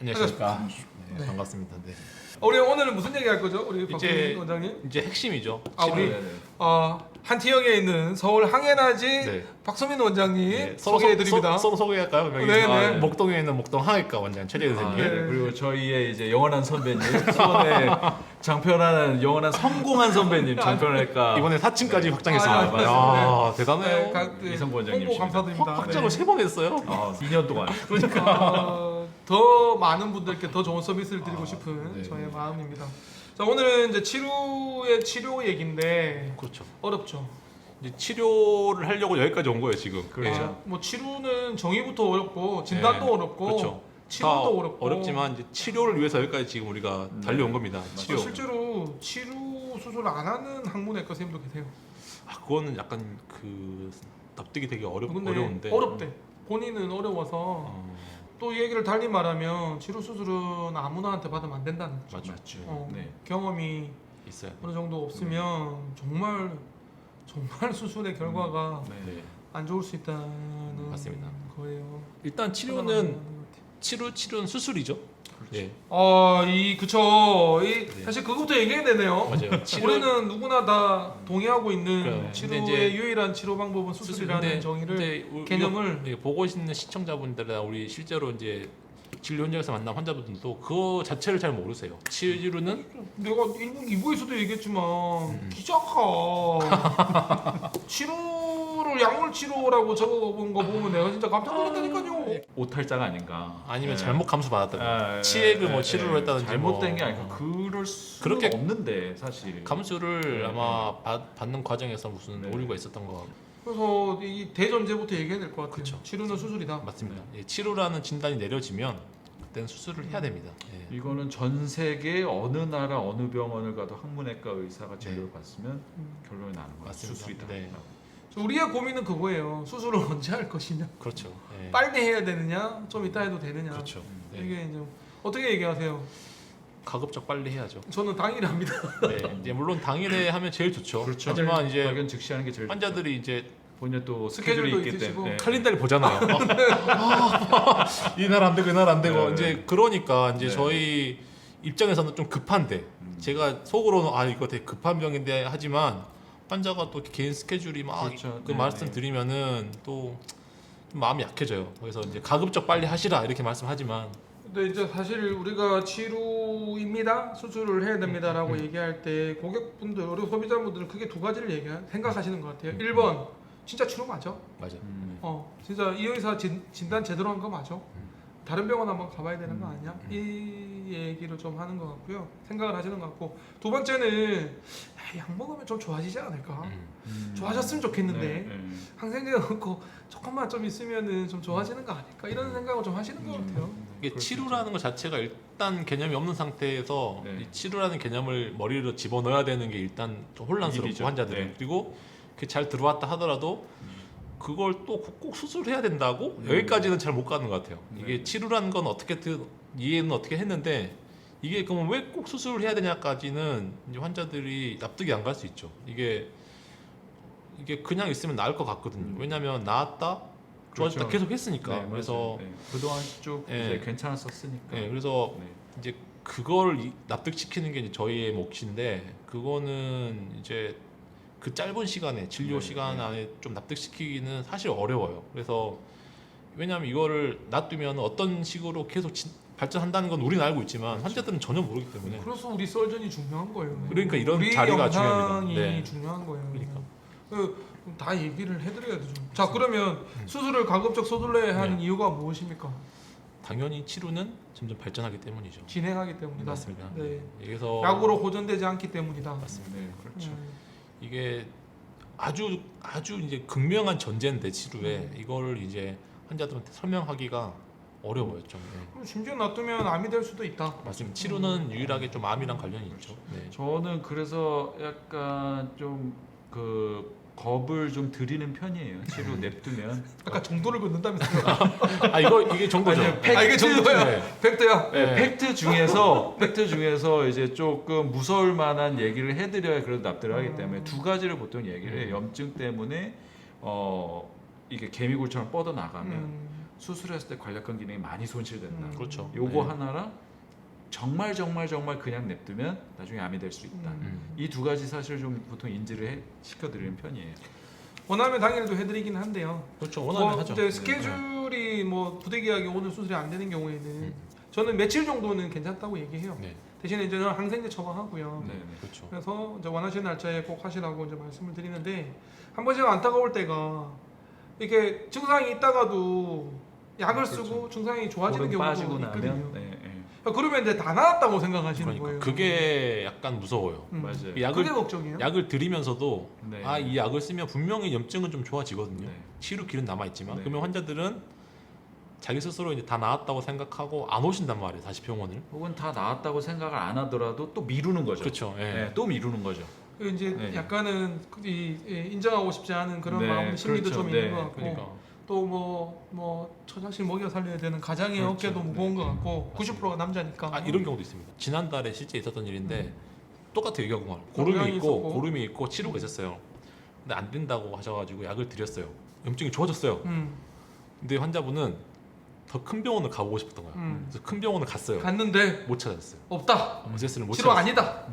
안녕하십니까. 네, 반갑습니다. 네. 우리 오늘은 무슨 얘기 할 거죠? 우리 이제 박근혜 원장님? 이제 핵심이죠. 우리 네네. 한티역에 있는 서울 항해나지 네. 박소민 원장님 네, 소개해드립니다. 서로 소개할까요? 여기 네, 네. 목동에 있는 목동 항해과 원장 최재 선생님. 네. 그리고 저희의 이제 영원한 선배님, 수원의 장편하는 영원한 성공한 선배님, 장편외과 이번에 4층까지 확장했습니다. 아, 맞습니다. 대단해요. 이성구 원장님. 홍보 감사드립니다. 확장을 3번 했어요. 2년 동안. 더 많은 분들께 더 좋은 서비스를 드리고 싶은 네. 저의 마음입니다. 자, 오늘은 이제 치료 얘기인데 그렇죠. 어렵죠. 이제 치료를 하려고 여기까지 온 거예요 지금. 그렇죠. 뭐 치료는 정의부터 어렵고 진단도 네. 어렵고 그렇죠. 치료도 다 어렵고 어렵지만 이제 치료를 위해서 여기까지 지금 우리가 달려온 겁니다. 치료. 실제로 치료 수술 안 하는 항문외과 선생님도 계세요. 그거는 약간 그 납득이 되게 근데 어려운데. 어렵대. 본인은 어려워서 또 이 얘기를 달리 말하면 치료 수술은 아무나한테 받으면 안 된다는 거죠. 맞죠. 네. 경험이 있어요. 어느 정도 없으면 정말 수술의 결과가 네. 안 좋을 수 있다는 맞습니다. 거예요. 일단 치료는 치료는 수술이죠. 네. 그쵸. 네. 사실 그것부터 얘기해야 되네요. 맞아요. 우리는 누구나 다 동의하고 있는 그래요. 치료의 근데 이제 유일한 치료 방법은 수술이라는 근데 정의를 이거 개념을 보고 있는 시청자분들이나 우리 실제로 이제 진료 현장에서 만난 환자분들도 그거 자체를 잘 모르세요. 치료는 내가 1부, 2부에서도 얘기했지만 기자가 치료를 약물 치료라고 적어본 거 보면 내가 진짜 깜짝 놀랐다니까요. 오탈자가 아닌가. 아니면 네. 잘못 감수 받았다는 아, 치액을 예, 뭐 예, 치료를 예. 했다든지 잘못된 뭐. 게 아니고 그럴 수 그렇게 없는데 사실. 감수를 네. 아마 받는 과정에서 무슨 네. 오류가 있었던 것 같고 그래서 이 대전제부터 얘기해야 될 것 같아요. 그쵸. 치료는 수술이다. 맞습니다. 예, 치료라는 진단이 내려지면 그때는 수술을 해야 됩니다. 예. 이거는 전 세계 어느 나라 어느 병원을 가도 항문외과 의사가 진료를 받으면 결론이 나는 거예요. 맞습니다. 수술이다. 네. 우리의 고민은 그거예요. 수술을 언제 할 것이냐. 그렇죠. 예. 빨리 해야 되느냐, 좀 이따 해도 되느냐. 그렇죠. 네. 이게 이제 어떻게 얘기하세요? 가급적 빨리 해야죠. 저는 당일에 합니다. 네. 이제 물론 당일에 하면 제일 좋죠. 그렇죠. 하지만 이제 발견 즉시 하는 게 제일 환자들이 이제 본인 또 스케줄도 스케줄이 있기 있으시고. 때문에 칼린더를 보잖아요. 이날 안 되고 이날 안 되고 네. 이제 그러니까 이제 네. 저희 입장에서는 좀 급한데 제가 속으로는 이거 되게 급한 병인데 하지만 환자가 또 개인 스케줄이 막 그렇죠. 그 네, 말씀드리면은 또 좀 마음이 약해져요. 그래서 이제 가급적 빨리 하시라 이렇게 말씀하지만 근데 이제 사실 우리가 치료입니다, 수술을 해야 됩니다라고 얘기할 때 고객분들, 우리 소비자분들은 크게 두 가지를 생각하시는 것 같아요. 1번 진짜 치료 맞아? 맞아. 진짜 이 의사 진단 제대로 한 거 맞아? 다른 병원 한번 가봐야 되는 거 아니야? 이 얘기를 좀 하는 것 같고요. 생각을 하시는 것 같고 두 번째는 약 먹으면 좀 좋아지지 않을까? 좋아졌으면 좋겠는데 네, 네. 항생제 넣고 조금만 좀 있으면은 좀 좋아지는 거 아닐까? 이런 생각을 좀 하시는 것 같아요. 이게 그럴 수 치료라는 것 자체가 일단 개념이 없는 상태에서 네. 이 치료라는 개념을 머리로 집어넣어야 되는 게 일단 좀 혼란스럽고 일이죠. 환자들은 네. 그리고 그게 잘 들어왔다 하더라도 그걸 또 꼭 수술해야 된다고 여기까지는 잘 못 가는 것 같아요. 이게 네. 치료라는 건 어떻게든 이해는 어떻게 했는데 이게 그러면 왜 꼭 수술을 해야 되냐까지는 이제 환자들이 납득이 안 갈 수 있죠. 이게 그냥 있으면 나을 것 같거든요. 왜냐하면 나았다 좋아졌다 그렇죠. 계속 했으니까. 네, 그래서 맞아요. 네. 그동안 쭉 네. 이제 괜찮았었으니까. 네, 그래서 네. 이제 그걸 납득시키는 게 이제 저희의 몫인데 그거는 이제 그 짧은 시간에 진료 네, 시간 네. 안에 좀 납득시키기는 사실 어려워요. 그래서 왜냐하면 이거를 놔두면 어떤 식으로 계속 발전한다는 건 우리는 알고 있지만 환자들은 전혀 모르기 때문에 그래서 우리 썰전이 중요한 거예요. 그러니까 이런 우리 자리가 영상이 중요합니다. 네. 중요한 거예요. 그러니까. 다 얘기를 해드려야 되죠. 자, 그러면 수술을 가급적 서둘러야 하는 이유가 무엇입니까? 당연히 치료는 점점 발전하기 때문이죠. 진행하기 때문이다. 맞습니다. 네. 그래서 약으로 호전되지 않기 때문이다. 맞습니다. 네, 그렇죠. 이게 아주 이제 극명한 전제인데 치료에 이거를 이제 환자들한테 설명하기가 어려워요 좀. 네. 그리고 심지어 놔두면 암이 될 수도 있다. 맞습니다. 치료는 유일하게 좀 암이랑 관련이 있죠. 네. 저는 그래서 약간 좀 그 겁을 좀 드리는 편이에요. 치료 냅두면. 아까 정도를 긋는다면서요? 이게 정도죠. 아니요, 이게 정도야. 네. 팩트야. 네. 팩트 중에서 이제 조금 무서울 만한 얘기를 해드려야 그래도 납득을 하기 때문에 두 가지를 보통 얘기를 해요. 염증 때문에 이게 개미굴처럼 뻗어 나가면 수술했을 때 관략근 기능이 많이 손실된다. 그렇죠. 요거 네. 하나랑 정말 그냥 냅두면 나중에 암이 될 수 있다. 이 두 가지 사실 좀 보통 인지를 시켜드리는 편이에요. 원하면 당일에도 해드리긴 한데요. 그렇죠. 원하면 뭐 하죠. 이제 스케줄이 뭐 부득이하게 오늘 수술이 안 되는 경우에는 음. 저는 며칠 정도는 괜찮다고 얘기해요. 네, 대신에 이제 저는 항생제 처방하고요. 네. 그렇죠. 그래서 이제 원하시는 날짜에 꼭 하시라고 이제 말씀을 드리는데 한 번씩 안타까울 때가 이렇게 증상이 있다가도 약을 그렇죠. 쓰고 증상이 좋아지는 보름 경우도 빠지고 있거든요. 나면 네. 그러면 이제 다 나았다고 생각하시는 그러니까 거예요. 그게 약간 무서워요. 맞아요. 그게 약을 걱정이에요. 약을 들이면서도 네. 아 이 약을 쓰면 분명히 염증은 좀 좋아지거든요. 네. 치료 길은 남아 있지만 네. 그러면 환자들은 자기 스스로 이제 다 나았다고 생각하고 안 오신단 말이에요. 다시 병원을. 혹은 다 나았다고 생각을 안 하더라도 또 미루는 거죠. 그렇죠. 예. 네, 또 미루는 거죠. 이제 네. 약간은 인정하고 싶지 않은 그런 네, 마음 심리도 그렇죠. 좀 네, 있는 것 같고 그러니까 또 뭐 처자식 먹여 살려야 되는 가장의 그렇죠. 어깨도 무거운 네. 것 같고 90%가 남자니까 아 이런 경우도 있습니다. 지난달에 실제 있었던 일인데 똑같아 얘기하고 말. 고름이 고름이 있고 있었고. 고름이 있고 치료가 있었어요. 근데 안 된다고 하셔가지고 약을 드렸어요. 염증이 좋아졌어요. 근데 환자분은 더 큰 병원을 가보고 싶었던 거예요. 그래서 큰 병원을 갔어요. 갔는데 못 찾았어요. 없다. 어세스를 못 치료 찾았어요. 아니다.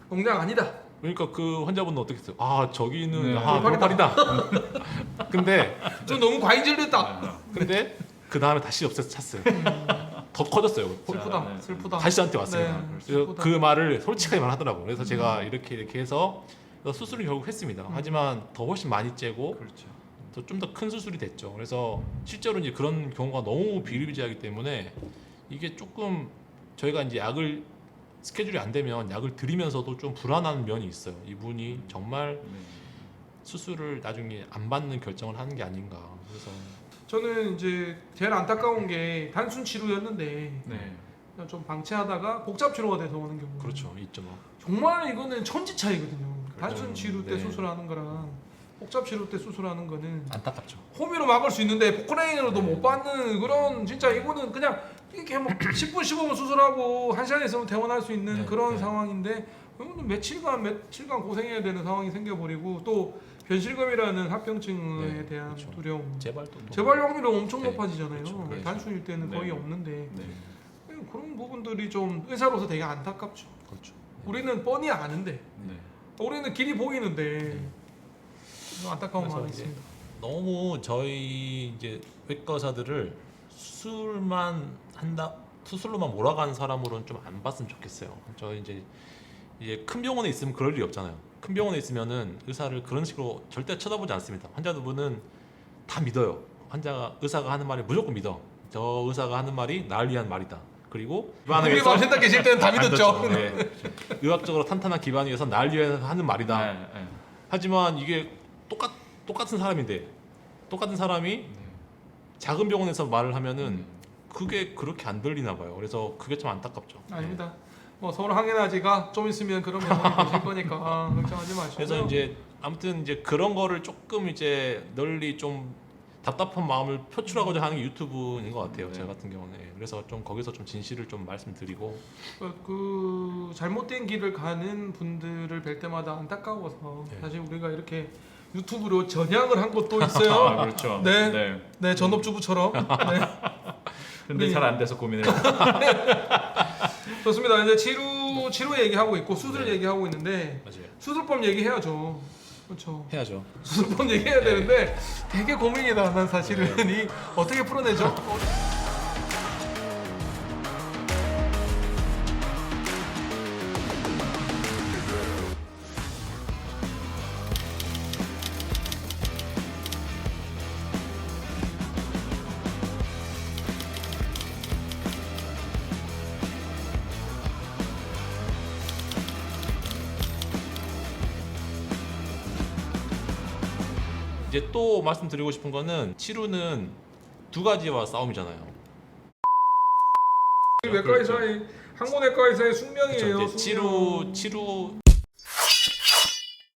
농장 아니다. 그러니까 그 환자분은 어떻게 했어요? 아 저기는 네. 아 돌팔이다. 돌팔이다. 근데 좀 너무 과잉 진료했다. 그 다음에 다시 없애서 찾았어요. 더 커졌어요. 슬프다. 네. 슬프다. 다시 저한테 왔어요. 네, 그래서 슬프다. 그 말을 솔직하게 말하더라고요. 그래서 제가 이렇게 해서 수술을 결국 했습니다. 하지만 더 훨씬 많이 째고 그렇죠. 좀 더 큰 수술이 됐죠. 그래서 실제로 이제 그런 경우가 너무 비일비재하기 때문에 이게 조금 저희가 이제 약을 스케줄이 안 되면 약을 드리면서도 좀 불안한 면이 있어요. 이분이 정말 네. 수술을 나중에 안 받는 결정을 하는 게 아닌가. 그래서 저는 이제 제일 안타까운 게 단순 치료였는데 네. 좀 방치하다가 복잡 치료가 돼서 오는 경우. 그렇죠. 있죠. 뭐. 정말 이거는 천지 차이거든요. 그렇죠. 단순 치료 때 네. 수술하는 거랑 복잡 치료 때 수술하는 거는 안타깝죠. 호미로 막을 수 있는데 포크레인으로도 네. 못 받는 그런 진짜 이거는 그냥 이렇게 뭐 10분 15분 수술하고 1시간 있으면 퇴원할 수 있는 네, 그런 네. 상황인데 이거는 며칠간 고생해야 되는 상황이 생겨버리고 또 변실금이라는 합병증에 네, 대한 그렇죠. 두려움 재발도 재발 확률이 엄청 네, 높아지잖아요. 그렇죠, 그렇죠. 단순일 때는 네. 거의 없는데 네. 그런 부분들이 좀 의사로서 되게 안타깝죠. 그렇죠. 우리는 뻔히 아는데 네. 우리는 길이 보이는데 좀 안타까운 그래서 마음이 이제 있습니다. 너무 저희 이제 외과 의사들을 수술만 한다 수술로만 몰아가는 사람으로는 좀 안 봤으면 좋겠어요. 저 이제 큰 병원에 있으면 그럴 일이 없잖아요. 큰 병원에 있으면은 의사를 그런 식으로 절대 쳐다보지 않습니다. 환자분은 다 믿어요. 의사가 하는 말을 무조건 믿어. 저 의사가 하는 말이 나를 위한 말이다. 그리고 기반을 우리 위해서 마신다 계실 때는 다 믿었죠. 그렇죠. 네. 의학적으로 탄탄한 기반을 위해서 나를 위해서 하는 말이다. 네. 네. 하지만 이게 똑같은 사람인데 똑같은 사람이 작은 병원에서 말을 하면은 그게 그렇게 안 들리나 봐요. 그래서 그게 좀 안타깝죠. 아닙니다. 뭐 서울 항해나지가 좀 있으면 그런 면목이 되실 거니까 걱정하지 마시고. 그래서 이제 아무튼 이제 그런 거를 조금 이제 널리 좀 답답한 마음을 표출하고자 하는 게 유튜브인 것 같아요. 네. 제 같은 경우는. 그래서 좀 거기서 좀 진실을 좀 말씀드리고 그 잘못된 길을 가는 분들을 뵐 때마다 안타까워서 네. 사실 우리가 이렇게 유튜브로 전향을 한 것도 있어요. 아, 그렇죠. 네. 네. 네, 전업주부처럼. 네. 근데 네. 잘 안 돼서 고민을. 좋습니다. 이제 치료 얘기하고 있고 수술 네. 얘기하고 있는데 맞아요. 수술법 얘기해야죠. 그렇죠. 해야죠. 수술법 얘기해야 네. 되는데 되게 고민이다. 난 사실은 이 어떻게 풀어내죠? 이제 또 말씀드리고 싶은 거는 치료는 두 가지와 싸움이잖아요. 외과 의사의 항문외과 의사의 숙명이에요. 그렇죠. 이제 숙명. 치료